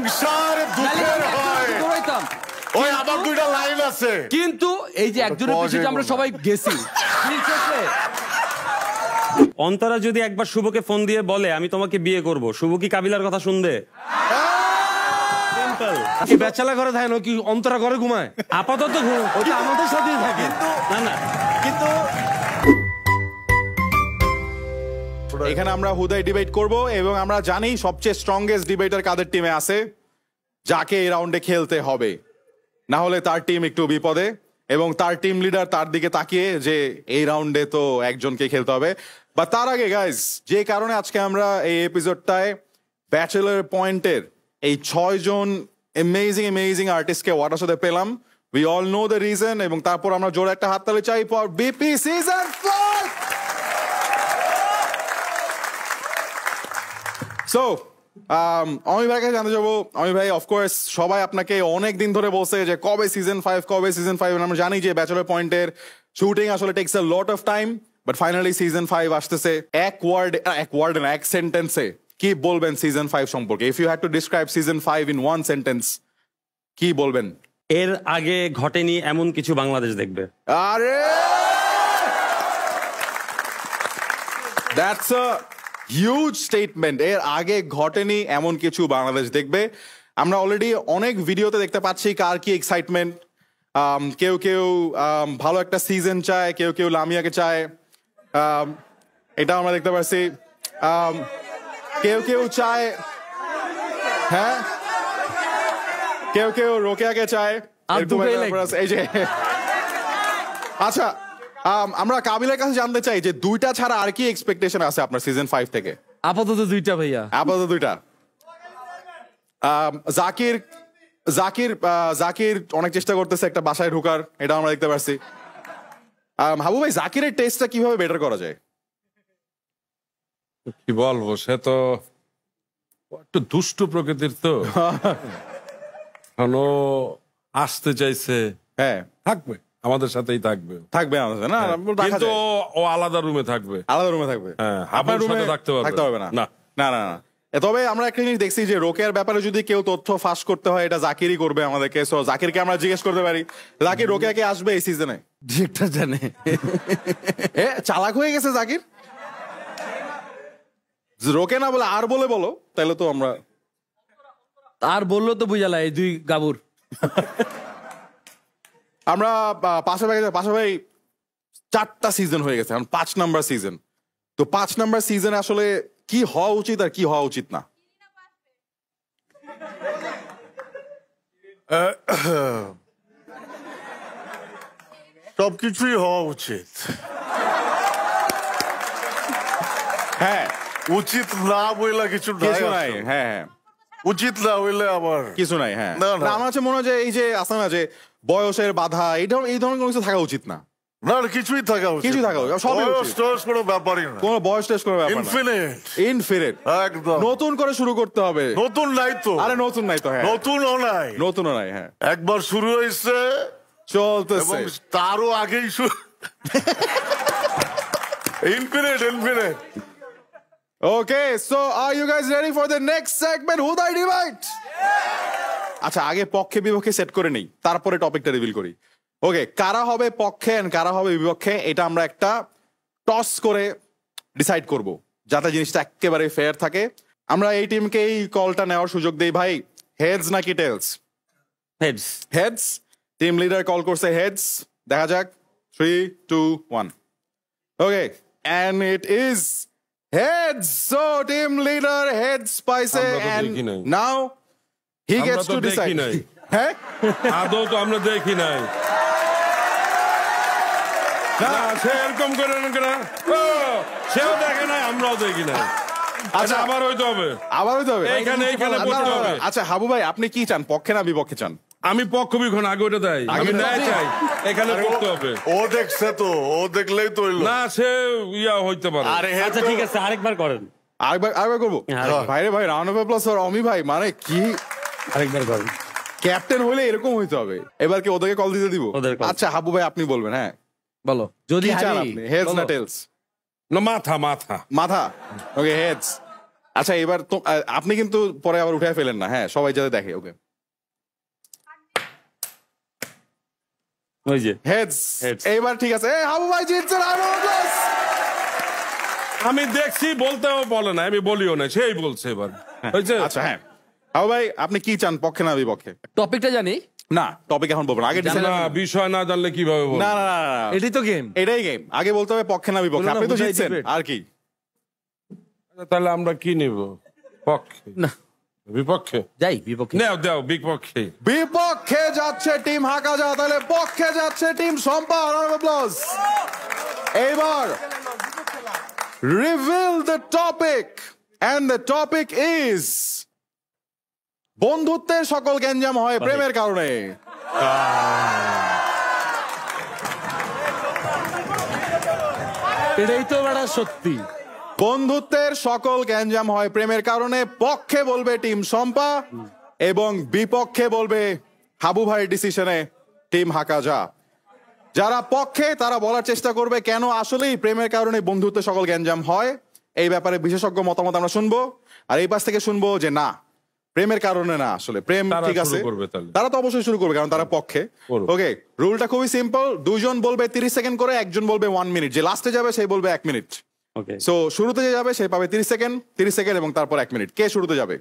সংসার দুঃখের হয়। ওই আমার দুইটা লাইন আছে, কিন্তু এই যে একজনের পিছনে আমরা সবাই গেছি। অন্তরা যদি একবার শুভকে ফোন দিয়ে বলে আমি তোমাকে বিয়ে করব, শুভ কি কাবিলার কথা শুনবে? কি বেচালা ঘরে থাকে নাকি অন্তরা ঘরে ঘুমায়? আপাতত ওটা আমাদের সাথেই থাকে। না না, কিন্তু এখানে আমরা হুদাই ডিবেট করব এবং আমরা জানি সবচেয়ে স্ট্রংগেস্ট ডিবেটার কাদের টিমে আছে, যাকে এই রাউন্ডে খেলতে হবে, না হলে তার টিম একটু বিপদে এবং তার টিম লিডার তার দিকে তাকিয়ে যে এই রাউন্ডে তো একজনকে খেলতে হবে। বা তার আগে গাইজ, যে কারণে আজকে আমরা এই এপিসোডটায় ব্যাচেলর পয়েন্টের এই 6 জন অ্যামেজিং আর্টিস্টকে ওয়াটার সাথে পেলাম, we all know the reason, এবং তারপর আমরা জোরে একটা হাততালি চাই ফর বিপি সিজন 4। সো অমি ভাইকে জানতে যাবো। অমি ভাই, অফকোর্স সবাই আপনাকে অনেক দিন ধরে বলছে যে কবে সিজন 5, আমরা জানি যে ব্যাচেলর পয়েন্টের শুটিং আসলে takes a lot of time, but finally season 5 আসতেছে। এক সেন্টেন্সে কি বলবেন সিজন 5 সম্পর্কে? If you had to describe season 5 in one sentence, কি বলবেন? এর আগে ঘটেনি এমন কিছু বাংলাদেশ দেখবে। আরে দ্যাটস আ হিউজ স্টেটমেন্ট। এর আগে ঘটেনি এমন কিছু বাংলাদেশ দেখবে। আমরা অলরেডি অনেক ভিডিওতে দেখতে পাচ্ছি কার কি এক্সাইটমেন্ট। কেউ কেউ ভালো একটা সিজন চায়, কেউ কেউ লামিয়াকে চায়, এটা আমরা দেখতে পাচ্ছি। কেউ কেউ চায়, হ্যাঁ, কেউ কেউ রোকেয়াকে চায়। এই যে আচ্ছা, আমরা কাবিলার কাছে জানতে চাই যে দুইটা ছাড়া আর কি এক্সপেকটেশন আছে আপনার সিজন 5 থেকে? আপাতত দুইটা ভাইয়া, আপাতত দুইটা। জাকির অনেক চেষ্টা করতেছে একটা বাসায় ঢোকার, এটা আমরা দেখতে পাচ্ছি। হাবু ভাই, জাকিরের টেস্টটা কিভাবে বেটার করা যায়? কি বলবো, সে তো একটু দুষ্টু প্রকৃতির, তো এখনো আসতে চাইছে। হ্যাঁ, থাকবে আমাদের সাথেই থাকবে আমাদের না, কিন্তু ও আলাদা রুমে থাকবে। আলাদা রুমে থাকবে, হ্যাঁ, আপনার রুমে থাকতে পারবে না। না না না। তবে আমরা একটা জিনিস দেখছি যে রোকেয়ার ব্যাপারে যদি কেউ তথ্য ফাঁস করতে হয়, এটা জাকিরই করবে আমাদেরকে। সো জাকিরকে আমরা জিজ্ঞেস করতে পারি, জাকির রোকেয়া কে আসবে এই সিজনে? ডিরেক্টর জানে। চালাক হয়ে গেছে জাকির। রোকে না বলে আর বলো, তাহলে তো আমরা আর বললো তো বুঝালা এই দুই গাবুর। আমরা পাশাপাশি 4টা সিজন হয়ে গেছে, এখন 5 নাম্বার সিজন। তো 5 নাম্বার সিজনে আসলে কি হওয়া উচিত আর কি হওয়া উচিত না? সবকিছুই হওয়া উচিত। হ্যাঁ, উচিত না বইলা কিছু নাই। হ্যাঁ, উচিত না হইলে আবার কিছু নাই। হ্যাঁ, আমার কাছে মনে হয় যে এই যে আছে না যে বয়সের বাধা, এই ধরনের কোনো কিছু থাকা উচিত না। না, কিছুই থাকা উচিত, কোনো ব্যাপারই না, কোনো বয়স টেস্ট কোনো ব্যাপার না। ইনফিনিট একদম নতুন করে শুরু করতে হবে। নতুন নাই তো। আরে নতুন নাই তো। হ্যাঁ, নতুনও নাই। হ্যাঁ, একবার শুরু হয়েছে, চলতেছে, তারও আগেই শুরু। Infinite. Okay, so are you guys ready for the next segment, Huday Debate? আচ্ছা, আগে পক্ষে বিপক্ষে সেট করে নেই, তারপরে টপিকটা রিভিল করি। ওকে, কারা হবে পক্ষে আর কারা হবে বিপক্ষে, এটা আমরা একটা টস করে ডিসাইড করব, যাতে জিনিসটা একেবারে ফেয়ার থাকে। আমরা এই টিমকে এই কলটা নেওয়ার সুযোগ দেই। ভাই, হেডস নাকি tails? Heads. Team leader call করছে হেডস। দেখা যাক, 3, 2, 1. ওকে, and it is heads. So team leader heads পাইছে, and now he gets to decide. হ্যাঁ, আদৌ তো আমরা দেখি নাই। না, সে এরকম করে না, সেও দেখে নাই, আমরাও দেখি নাই। আচ্ছা, আবার হইতে হবে। এইখানে পড়তে হবে। আচ্ছা হাবু ভাই, আপনি কি চান, পক্ষে না বিপক্ষে চান? আমি পক্ষ বিখন আগে ওটা দেয়, আমি ন্যায় চাই, এখানে করতে হবে। ও দেখছে তো, ও দেখলেই তো হইলো না, সে ইয়া হইতে পারে। আচ্ছা ঠিক আছে, আরেকবার করেন। আরেকবার করবো ভাইরে। ভাই, রাউন্ড অফ অ্যাপ্লজ ফর অমি ভাই। মানে কি, আরেকবার করেন। ক্যাপ্টেন হলে এরকম হইতে হবে। এবার কি ওদেরকে কল দিতে দিব? আচ্ছা হাবু ভাই, আপনি বলবেন। হ্যাঁ বলো, যদি চান আপনি, হেডস না টেলস? না, মাথা। ওকে, হেডস। আচ্ছা এবার তো আপনি কিন্তু পরে আবার উঠে ফেলেন না, হ্যাঁ সবাই যাতে দেখে। ওকে, ওই যে হেডস। এইবার ঠিক আছে, হাবু ভাই জিতছে। আমি দেখছি, বলতেও বলে না, আমি বলিও না, সেই বলছে এবার। হয়েছে? আচ্ছা হ্যাঁ, হাবু ভাই আপনি কি চান, পক্ষে না বিপক্ষে? টপিকটা জানি না, টপিক এখন বলবো না, আগে decide- না, বিষয় না জানলে কিভাবে বলবো? না না না না, এটাই তো গেম। এটাই গেম, আগে বলতে হবে পক্ষে না বিপক্ষে। বলো না, আপনি তো বুঝাই জিতছেন, debate। আর কি? তাহলে আমরা কি নিব? পক্ষে না বিপক্ষে? যাই বিপক্ষে। নাও দাও বিপক্ষে। বিপক্ষে যাচ্ছে টিম হাকাজা, তাহলে পক্ষে যাচ্ছে টিম শম্পা। এইবার reveal the topic, and the topic is বন্ধুত্বের সকল গ্যাঞ্জাম হয় প্রেমের কারণে। এটাই তো বেটা সত্যি। বন্ধুত্বের সকল গ্যাঞ্জাম হয় প্রেমের কারণে। পক্ষে বলবে টিম শম্পা এবং বিপক্ষে বলবে হাবু ভাইয়ের ডিসিশনে টিম হাকাজা। যারা পক্ষে তারা বলার চেষ্টা করবে কেন আসলেই প্রেমের কারণে বন্ধুত্বের সকল গ্যাঞ্জাম হয়, এই ব্যাপারে বিশেষজ্ঞ মতামত আমরা শুনবো। আর এই পাশ থেকে শুনবো যে না, প্রেমের কারণে না, আসলে প্রেম তারা ঠিক শুরু আছে, করবে তাহলে। তারা তো অবশ্যই শুরু করবে কারণ তারা পক্ষে। করুক। ওকে, রুলটা খুবই সিম্পল, দুজন বলবে 30 সেকেন্ড করে, একজন বলবে 1 মিনিট, যে লাস্টে যাবে সেই বলবে 1 মিনিট। ওকে, সো শুরুতে যে যাবে সে পাবে 30 সেকেন্ড এবং তারপর 1 মিনিট। কে শুরুতে যাবে?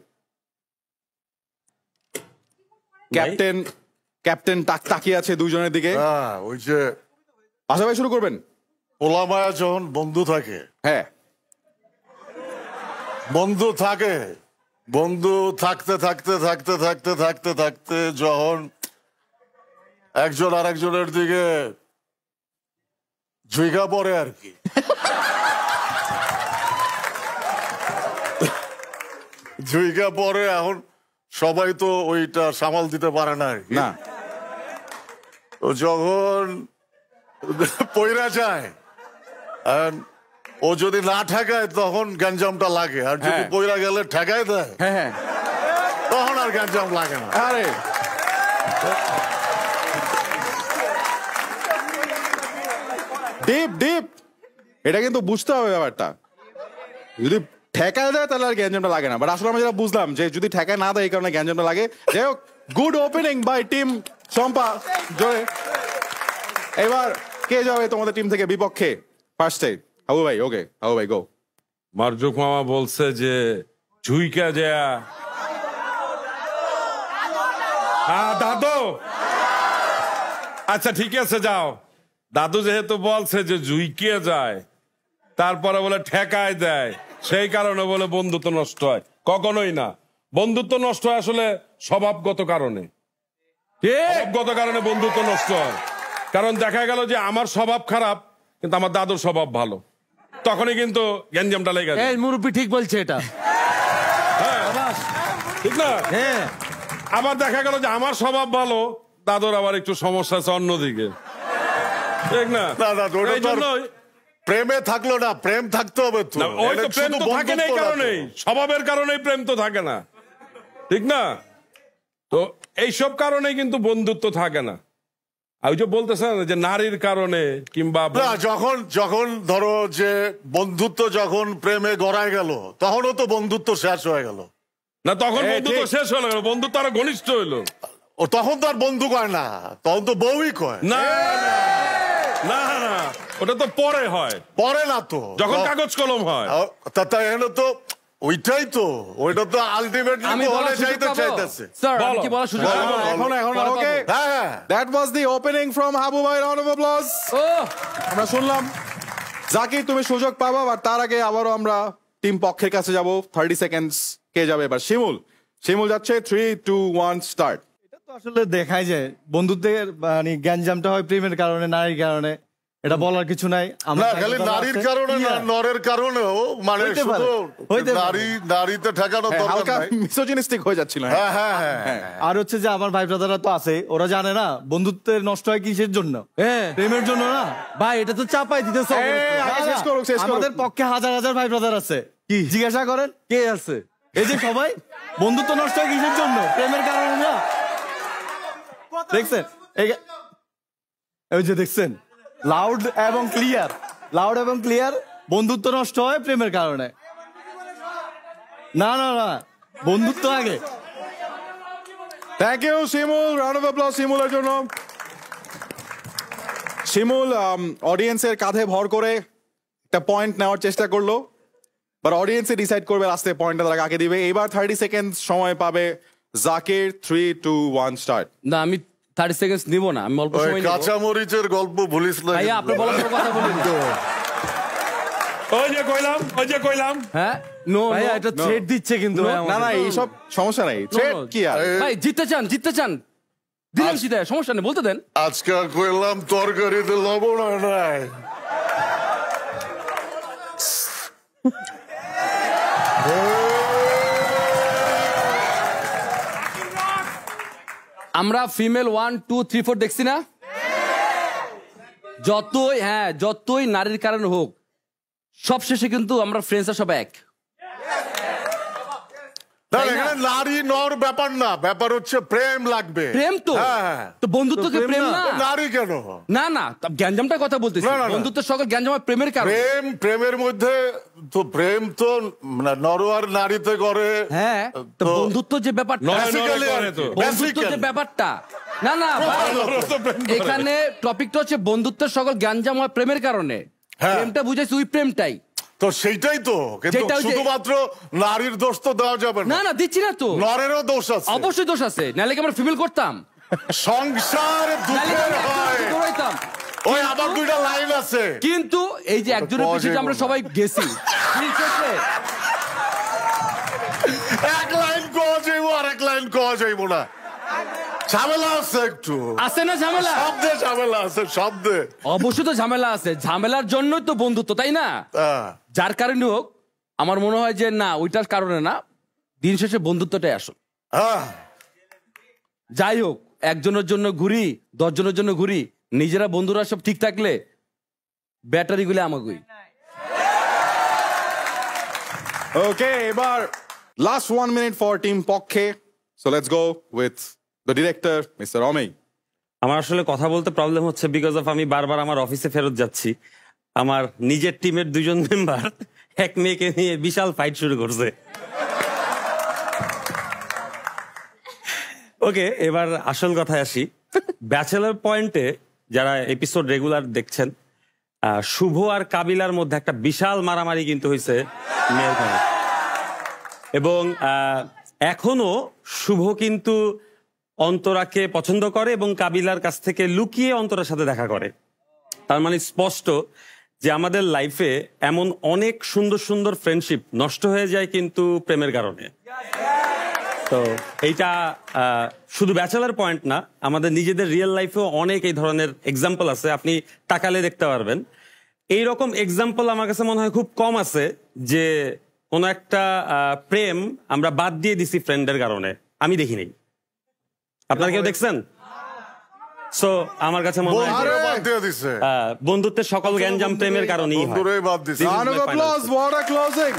ক্যাপ্টেন তাকিয়ে আছে দুইজনের দিকে। হ্যাঁ, ওই যে আশা ভাই শুরু করবেন। ওলামায়া যখন বন্ধু থাকে, হ্যাঁ, বন্ধু থাকে, বন্ধু থাকতে থাকতে থাকতে থাকতে থাকতে থাকতে যখন একজন আরেকজনের দিকে ঝুঁকা পড়ে আর কি, ঝুঁকা পড়ে, এখন সবাই তো ওইটা সামাল দিতে পারে না আর কি। না তো যখন পইরা যায়, and ও যদি না ঠেকায় তখন গ্যাঞ্জামটা লাগে, আর যদি হ্যাঁ। পইরা গেলে ঠেকায় দেয় হ্যাঁ হ্যাঁ, তখন আর গ্যাঞ্জাম লাগে না। আরে ডিপ ডিপ, এটা কিন্তু বুঝতে হবে ব্যাপারটা। যদি ঠেকায় দেয় তাহলে আর গ্যাঞ্জামটা লাগে না, বাট আসলে আমরা যেটা বুঝলাম যে যদি ঠেকায় না দেয় এই কারণে গ্যাঞ্জামটা লাগে। যাই হোক, good opening by team Shampa. জয়। এবার কে যাবে তোমাদের টিম থেকে বিপক্ষে? ফার্স্টে হাবু ভাই। ওকে হাবু ভাই, গো। মারজুক মামা বলছে যে ঝুইকা যায়। দাদু, আচ্ছা ঠিক আছে যাও। দাদু যেহেতু বলছে যে ঝুইকে যায়, তারপরে বলে ঠেকায় দেয়, সেই কারণে বলে বন্ধুত্ব নষ্ট হয়। কখনোই না, বন্ধুত্ব নষ্ট হয় আসলে স্বভাবগত কারণে। স্বভাবগত কারণে বন্ধুত্ব নষ্ট হয়। কারণ দেখা গেল যে আমার স্বভাব খারাপ কিন্তু আমার দাদুর স্বভাব ভালো, তখনই কিন্তু গ্যাঞ্জামটা লেগে যায়। এই মুরব্বি ঠিক বলছে এটা। ঠিক না? হ্যাঁ, আবার দেখা গেল যে আমার স্বভাব ভালো, দাদুর আবার একটু সমস্যা আছে অন্যদিকে। ঠিক না? না, না, ওটা এই তো আর জন্যই প্রেমে থাকলো না, প্রেম থাকতে হবে তো। না, ওই তো এটা প্রেম শুধু তো থাকে না এই বন্ধুত্ব না তো। কারণেই, স্বভাবের কারণেই প্রেম তো থাকে না। ঠিক না? তো এইসব কারণে কিন্তু বন্ধুত্ব থাকে না। আর ওই যে বলতেছেন যে নারীর কারণে কিংবা না, যখন যখন ধরো যে বন্ধুত্ব যখন প্রেমে গড়ায় গেল, তখনও তো বন্ধুত্ব শেষ হয়ে গেল। না, তখন এই বন্ধুত্ব ঠিক। শেষ হলো, বন্ধুত্ব আরো ঘনিষ্ঠ হইলো। ও তখন তো আর বন্ধু কয় না, তখন তো বউই কয়। না না না, ওটা তো পরে হয়, পরে না তো, যখন কাগজ কলম হয়। তাই এনে তো ওইটাই তো, ওইটা তো আলটিমেটলি আমি হলে বলার সুযোগ চাইতে পাবো? চাইতেছে। স্যার, আমি বলো। কি বলার সুযোগ বলো, পাবো? বলো। এখন ওকে, হ্যাঁ হ্যাঁ, that was the opening from Habu ভাই। Round of applause. ও আমরা শুনলাম। জাকির তুমি সুযোগ পাবা, বাট তার আগে আবারও আমরা টিম পক্ষের কাছে যাব। 30 সেকেন্ডস। কে যাবে এবার? শিমুল যাচ্ছে। 3, 2, 1 স্টার্ট। এটা তো আসলে দেখাই যায় বন্ধুত্বের মানে গ্যাঞ্জামটা হয় প্রেমের কারণে, নারীর কারণে। এটা বলার কিছু নাই। না খালি নারীর কারণে না, নরের কারণেও, মানে হইতে পারে, শুধু হইতে পারে। নারীতে ঠেকানো দরকার হালকা নাই। মিসোজিনিস্টিক হয়ে যাচ্ছিল। হ্যাঁ হ্যাঁ হ্যাঁ, আর হচ্ছে যে আমার ভাই ব্রাদাররা তো আছে, ওরা জানে না বন্ধুত্বের নষ্ট হয় কিসের জন্য, হ্যাঁ প্রেমের জন্য না ভাই, এটা তো চাপাই দিতেছ। আগে শেষ করুক, শেষ করুক। আমাদের পক্ষে হাজার হাজার ভাই ব্রাদার আছে, কি জিজ্ঞাসা করেন কে আছে? এই যে সবাই বন্ধুত্ব নষ্ট হয় কিসের জন্য, প্রেমের কারণে না। দেখছেন ওই যে দেখছেন, লাউড এবং ক্লিয়ার বন্ধুত্ব নষ্ট হয় প্রেমের কারণে। না না না, বন্ধুত্ব আগে। Thank you Shimul, round of applause শিমুলের জন্য। শিমুল অডিয়েন্সের কাঁধে ভর করে একটা পয়েন্ট নেওয়ার চেষ্টা করলো, বাট অডিয়েন্সে ডিসাইড করবে লাস্টে পয়েন্টটা তারা কাকে দিবে। এবার 30 সেকেন্ড সময় পাবে জাকির। 3, 2, 1 স্টার্ট। না আমি 30 সেকেন্ড নিব না, আমি অল্প ওই সময় নিব। কাঁচামরিচের গল্প ভুলিস না ভাইয়া আপনি বলার পর কথা বলেন। ওই যে কইলাম হ্যাঁ নো ভাইয়া এটা থ্রেট দিচ্ছে কিন্তু ভাই না আমাকে। না, এইসব সমস্যা নাই। থ্রেট কি আর? ভাই জিততে চান দিলাম জিতে, সমস্যা নেই, বলতে দেন। আজকে কইলাম তরকারিতে লবণ হয় নাই। আমরা ফিমেল 1, 2, 3, 4 দেখছি না? যতই নারীর কারণে হোক, সব শেষে কিন্তু আমরা ফ্রেন্ডসরা সব এক। না, এখানে নারী নর ব্যাপার না, ব্যাপার হচ্ছে প্রেম লাগবে। প্রেম তো হ্যাঁ। তো বন্ধুত্বকে প্রেম না? নারী কেন? না গ্যাঞ্জামটা কথা বলতেছি। না, না, না। বন্ধুত্ব সকল গ্যাঞ্জাম হয় প্রেমের কারণে। প্রেমের মধ্যে তো প্রেম তো নর আর নারীতে করে। হ্যাঁ তো বন্ধুত্ব যে ব্যাপারটা, Basically করে তো। বন্ধুত্ব যে ব্যাপারটা, না ভাই, এখানে টপিকটা হচ্ছে বন্ধুত্বের সকল গ্যাঞ্জাম হয় প্রেমের কারণে। হ্যাঁ। প্রেমটা বুঝাইছি ওই প্রেমটাই। তো সেইটাই তো, কিন্তু যেটা ওই যে- শুধুমাত্র নারীর দোষ তো দেওয়া যাবে না, না দিচ্ছি না তো, নরেরও দোষ আছে। অবশ্যই দোষ আছে, নাহলে কি আমরা ফিমেল করতাম? সংসার নাহলে কি দুঃখের আমরা হয়। একজনকে দৌড়াইতাম? ওই আবার দুইটা লাইন আছে। কিন্তু এই যে একজনের পাওয়া পিছিয়ে যে যাবে আমরা না। সবাই গেছি, ঠিক আছে? এক লাইন কোয়া যাইব আর এক লাইন কোয়া যাইব না, ঝামেলা আছে একটু। আছে না ঝামেলা? শব্দে ঝামেলা আছে, শব্দে। অবশ্যই তো ঝামেলা আছে, ঝামেলার জন্যই তো বন্ধুত্ব, তাই না? হ্যাঁ। যার কারণে হোক, আমার মনে হয় যে না ওইটার কারণে না, দিন শেষে বন্ধুত্বটাই আসল। হ্যাঁ। যাই হোক, একজনের জন্য ঘুরি, 10 জনের জন্য ঘুরি, নিজেরা বন্ধুরা সব ঠিক থাকলে ব্যাটারি গুলো আমাকেই। ওকে, এবার লাস্ট 1 মিনিট ফর টিম পক্ষে। So let's go with the director mister Amei. আমার আসলে কথা বলতে প্রবলেম হচ্ছে বিকজ অফ আমি বারবার আমার অফিসে ফেরত যাচ্ছি। আমার নিজের টিমের 2 জন মেম্বার এক মেয়েকে নিয়ে বিশাল ফাইট শুরু করছে। ওকে, এবার আসল কথায় আসি। ব্যাচেলর পয়েন্টে যারা এপিসোড রেগুলার দেখছেন, শুভ আর কাবিলার মধ্যে একটা বিশাল মারামারি কিন্তু হয়েছে মেয়ের ঘরে। এবং এখনো শুভ কিন্তু অন্তরাকে পছন্দ করে এবং কাবিলার কাছ থেকে লুকিয়ে অন্তরার সাথে দেখা করে। তার মানে স্পষ্ট যে আমাদের লাইফে এমন অনেক সুন্দর সুন্দর ফ্রেন্ডশিপ নষ্ট হয়ে যায় কিন্তু প্রেমের কারণে। তো এইটা শুধু ব্যাচেলার পয়েন্ট না, আমাদের নিজেদের রিয়েল লাইফেও অনেক এই ধরনের এক্সাম্পল আছে, আপনি তাকালে দেখতে পারবেন। এইরকম এক্সাম্পল আমার কাছে মনে হয় খুব কম আছে যে কোনো একটা প্রেম আমরা বাদ দিয়ে দিছি ফ্রেন্ডের কারণে। আমি দেখিনি, আপনারা কেউ দেখছেন? সো আমার কাছে মনে হয় বন্ধুরে বাদ দিয়ে দিছে। বন্ধুত্বের সকল গ্যাঞ্জাম প্রেমের কারণেই হয়। বন্ধুরে বাদ দিছে। Round of applause, what a closing.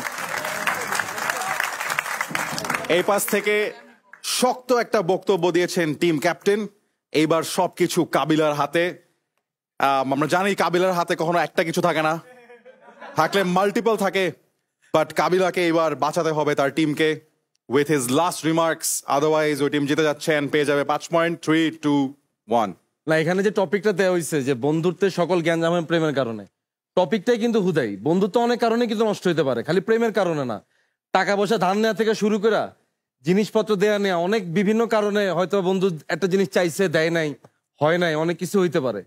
এই পাশ থেকে শক্ত একটা বক্তব্য দিয়েছেন টিম ক্যাপ্টেন। এইবার সবকিছু কাবিলার হাতে। আমরা জানি কাবিলার হাতে কখনো একটা কিছু থাকে না, থাকলে মাল্টিপল থাকে, বাট কাবিলাকে এবার বাঁচাতে হবে তার টিমকে with his last remarks. Otherwise ওই টিম জিতে যাচ্ছেন, পেয়ে যাবে 5 পয়েন্ট। 3, 2, 1। না, এখানে যে টপিকটা দেওয়া হয়েছে যে বন্ধুত্বের সকল জ্ঞান হয় প্রেমের কারণে, টপিকটাই কিন্তু হুদাই। বন্ধুত্ব অনেক কারণে কিন্তু নষ্ট হতে পারে, খালি প্রেমের কারণে না। টাকা পয়সা ধার নেওয়া থেকে শুরু করে জিনিসপত্র দেয়া নেওয়া, অনেক বিভিন্ন কারণে হয়তো বন্ধু একটা জিনিস চাইছে, দেয় নাই, হয় নাই, অনেক কিছু হইতে পারে।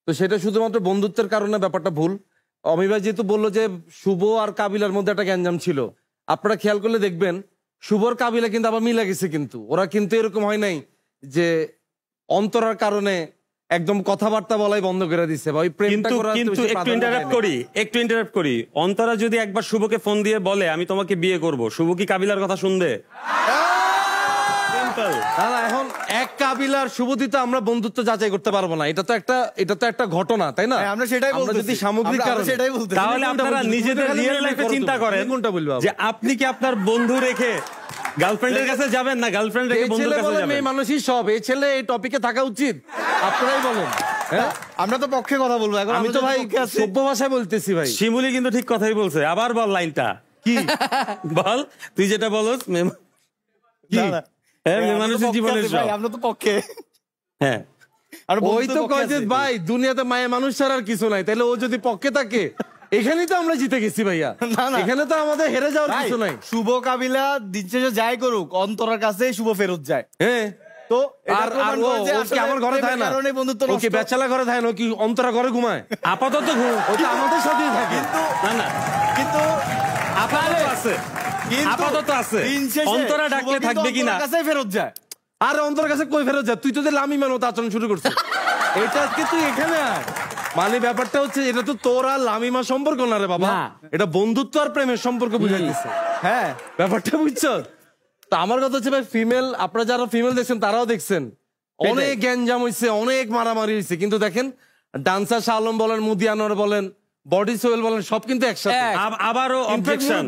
তো সেটা শুধুমাত্র বন্ধুত্বের কারণে ব্যাপারটা ভুল। অমি ভাই যেহেতু বললো যে শুভ আর কাবিলার মধ্যে একটা গ্যাঞ্জাম ছিল, আপনারা খেয়াল করলে দেখবেন শুভর কাবিলা কিন্তু আবার মিলে গেছে, কিন্তু ওরা কিন্তু এরকম হয় নাই যে অন্তরার কারণে একদম কথাবার্তা বলাই বন্ধ করে দিচ্ছে বা ওই প্রেমটা কিন্তু করার কিন্তু বেশি একটু প্রাধান্য ইন্টারাপ্ট দেয়নি। করি, অন্তরা যদি একবার শুভকে ফোন দিয়ে বলে আমি তোমাকে বিয়ে করব, শুভ কি কাবিলার কথা শুনবে? সিম্পল। না না, এখন এক কাবিলার শুভদিতে আমরা বন্ধুত্ব যাচাই করতে পারবো না, এটা তো একটা ঘটনা, তাই না? আমরা সেটাই আমরা যদি সামগ্রিক কারণে সেটাই বলতে তাহলে আপনারা নিজেদের রিয়েল লাইফে চিন্তা করেন কোনটা বলবো যে আপনি কি আপনার বন্ধু রেখে গার্লফ্রেন্ডের কাছে যাবেন না গার্লফ্রেন্ড রেখে এই বন্ধুর ছেলে কাছে বলে যাবেন? মেয়ে মানুষই সব, এই ছেলে এই টপিকে থাকা উচিত, আপনারাই বলেন। হ্যাঁ, আমরা তো পক্ষে কথা বলবো এখন। আমি তো আমরা ভাই যদি পক্ষে আছি। সভ্য ভাষায় বলতেছি ভাই। শিমুলি কিন্তু ঠিক কথাই বলছে, আবার বল লাইনটা। কি বল তুই যেটা বলস মানুষের জীবনের সব। আমরা তো পক্ষে হ্যাঁ আর ওই তো কয় যে ভাই দুনিয়াতে মায়া মানুষ ছাড়া আর কিছু নাই, তাহলে ও যদি পক্ষে থাকে এখানেই তো আমরা জিতে গেছি ভাইয়া। না। এখানে তো আমাদের হেরে যাওয়ার ভাই, কিছু নাই। শুভ কাবিলা দিন শেষে যাই করুক অন্তরার কাছে শুভ ফেরত যায়। হ্যাঁ তো এটা আর প্রমাণ ও করে যে ও কি আসলে আমার ঘরে প্রেমের থাকে না? কারণে বন্ধুত্ব ও কি নষ্ট। বেচালা ঘরে থাকে না? ও কি অন্তরা ঘরে ঘুমায়? আপাতত ও তো আমাদের সাথেই থাকে। না না কিন্তু আপাতত আছে, কিন্তু আপাতত আছে। দিন শেষে অন্তরা শুভ ডাকলে কিন্তু থাকবে কিনা? অন্তরার কাছেই ফেরত যায়। আর অন্তর কাছে কই ফেরত যা? তুই তো লামি মানো আচরণ শুরু করছিস। এটা আজকে তুই এখানে আয়। মানে ব্যাপারটা হচ্ছে এটা তো তোর আর লামিমা সম্পর্ক না রে বাবা, এটা বন্ধুত্ব আর প্রেমের সম্পর্ক বুঝাইতেছে। হ্যাঁ ব্যাপারটা বুঝছো? তো আমার কথা হচ্ছে ভাই, ফিমেল আপনারা যারা ফিমেল দেখছেন তারাও দেখছেন অনেক গ্যাঞ্জাম হয়েছে, অনেক মারামারি হয়েছে, কিন্তু দেখেন ডান্সার শাহ আলম বলেন, মুদি আনোয়ার বলেন, বডি সোহেল বলেন, সব কিন্তু একসাথে। আবারও অবজেকশন,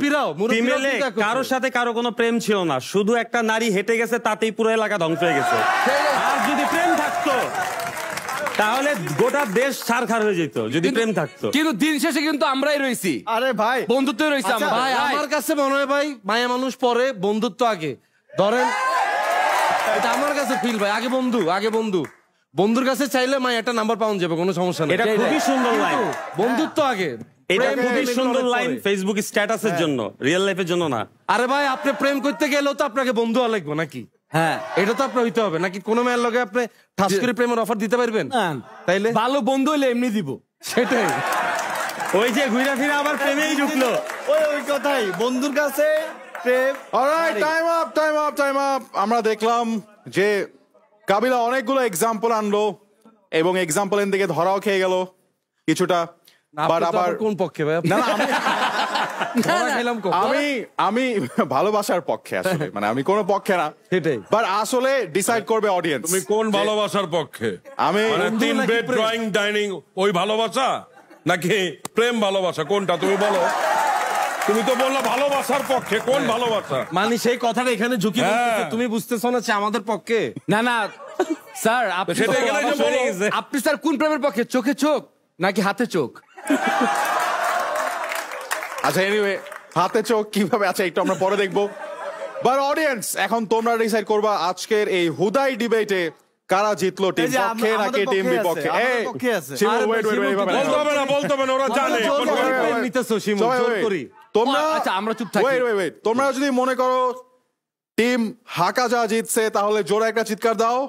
ফিমেলে কারোর সাথে কারো কোনো প্রেম ছিল না, শুধু একটা নারী হেঁটে গেছে তাতেই পুরো এলাকা ধ্বংস হয়ে গেছে। আর যদি প্রেম থাকতো তাহলে গোটা দেশ ছারখার হয়ে যেত, যদি প্রেম থাকতো। কিন্তু দিন শেষে কিন্তু আমরাই রয়েছি, আরে ভাই বন্ধুত্বই রয়েছে। আচ্ছা, আমার ভাই আমার কাছে মনে হয় ভাই মায়া মানুষ পরে, বন্ধুত্ব আগে। ধরেন এটা আমার কাছে ফিল ভাই, আগে বন্ধু, আগে বন্ধু। বন্ধুর কাছে চাইলে মাই একটা নাম্বার পাওয়া যাবে, কোনো সমস্যা নেই। এটা খুবই সুন্দর লাইন, বন্ধুত্ব আগে। এটা প্রেম খুবই এগুলো সুন্দর অনেক লাইন পরে। ফেসবুক স্ট্যাটাসের জন্য, রিয়েল লাইফের জন্য না। আরে ভাই আপনি প্রেম করতে গেলেও তো আপনাকে বন্ধু হওয়া লাগবে নাকি? হ্যাঁ, এটা তো আপনার হইতে হবে নাকি? কোন মেয়ের লগে আপনি ঠাস করে প্রেমের অফার দিতে পারবেন? তাইলে ভালো বন্ধু হলে এমনি দিব। সেটাই। ওই যে ঘুরে ফিরে আবার প্রেমেই ঢুকলো। ওই কথাই, বন্ধুর কাছে প্রেম। Alright, time up. আমরা দেখলাম যে কাবিলা অনেকগুলো এক্সাম্পল আনলো এবং এক্সাম্পলের দিকে ধরাও খেয়ে গেল কিছুটা। বাট আপনি তো আবার আবার কোন পক্ষে ভাই? না না, ধরা খাইলাম কখন? আমি ভালোবাসার পক্ষে আসলে, মানে আমি কোনো পক্ষে না, সেটাই। বাট আসলে ডিসাইড করবে অডিয়েন্স। তুমি কোন ভালোবাসার পক্ষে? আমি মানে বন্ধু 3 নাকি বেড প্রেম? ড্রয়িং ডাইনিং ওই ভালোবাসা নাকি প্রেম ভালোবাসা, কোনটা তুমি বলো? তুমি তো বললা ভালোবাসার পক্ষে, কোন ভালোবাসা? মানে সেই কথাটা এখানে ঝুঁকি হ্যাঁ। বলতেছে, তুমি বুঝতেছো না যে আমাদের পক্ষে। না না স্যার, আপনি সেটা এখানে যে বলো। আপনি স্যার কোন প্রেমের পক্ষে? চোখে চোখ নাকি হাতে চোখ? আচ্ছা এনিওয়ে, হাতে চোখ কিভাবে আছে একটু আমরা পরে দেখবো। বাট অডিয়েন্স, এখন তোমরা ডিসাইড করবা আজকের এই হুদাই ডিবেটে কারা জিতলো, টিম এই যে পক্ষে আমাদের নাকি টিম পক্ষে বিপক্ষে। আছে, আমাদের এই পক্ষে আছে। শিমু, আরে wait, শিমু, এইভাবে না। বলতে হবে না, বলতে হবে না, ওরা জানে। জোর এখন করে wait, প্রেম নিতেছো শিমু, সবাই জোর wait। করি। তোমরা আচ্ছা, আমরা চুপ থাকি। wait, তোমরা যদি মনে করো টিম হাকাজা জিতছে তাহলে জোরে একটা চিৎকার দাও।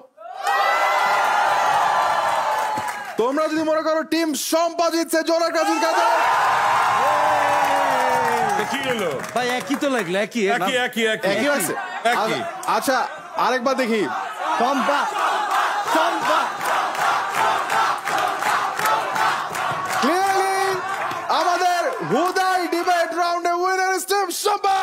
তোমরা যদি মনে করো টিম শম্পা জিতছে, জোরে একটা চিৎকার দাও। কি হলো? ভাই একই তো লাগলো, একই। একই একই আছে। একই। আচ্ছা আরেকবার দেখি। চম্পা চম্পা ক্লিয়ারলি আমাদের হুদাই ডিবেট রাউন্ডে উইনার ইজ টিম শম্পা।